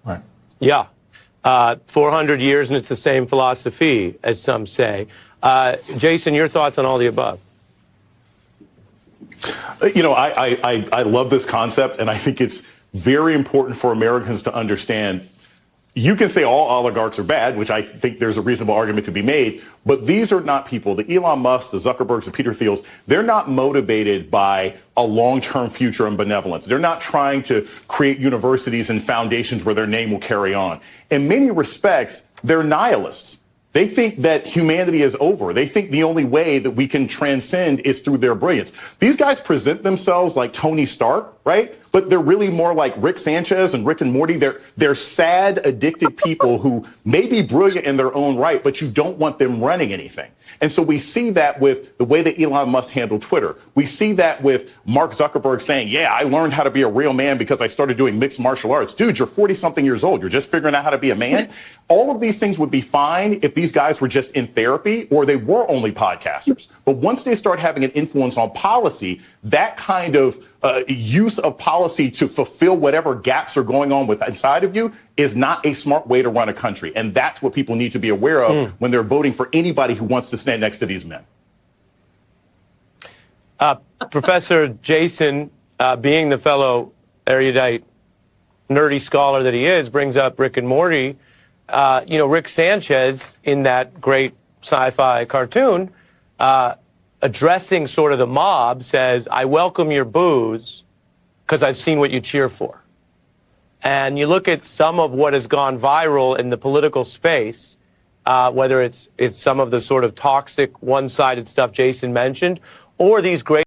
Right. Yeah. 400 years, and it's the same philosophy, as some say. Jason, your thoughts on all the above? You know, I love this concept, and I think it's very important for Americans to understand. You can say all oligarchs are bad, which I think there's a reasonable argument to be made, but these are not people. The Elon Musk, the Zuckerbergs, the Peter Thiels, they're not motivated by a long-term future and benevolence. They're not trying to create universities and foundations where their name will carry on. In many respects, they're nihilists. They think that humanity is over. They think the only way that we can transcend is through their brilliance. These guys present themselves like Tony Stark, right? But they're really more like Rick Sanchez and Rick and Morty. They're sad, addicted people who may be brilliant in their own right, but you don't want them running anything. And so we see that with the way that Elon Musk handled Twitter. We see that with Mark Zuckerberg saying, yeah, I learned how to be a real man because I started doing mixed martial arts. Dude, you're 40-something years old. You're just figuring out how to be a man. All of these things would be fine if these guys were just in therapy or they were only podcasters. But once they start having an influence on policy, that kind of use of policy to fulfill whatever gaps are going on with inside of you is not a smart way to run a country. And that's what people need to be aware of when they're voting for anybody who wants to stand next to these men. Professor Jason, being the fellow erudite, nerdy scholar that he is, brings up Rick and Morty. Rick Sanchez, in that great sci-fi cartoon, addressing sort of the mob, says, I welcome your boos because I've seen what you cheer for. And you look at some of what has gone viral in the political space, whether it's some of the sort of toxic, one-sided stuff Jason mentioned, or these great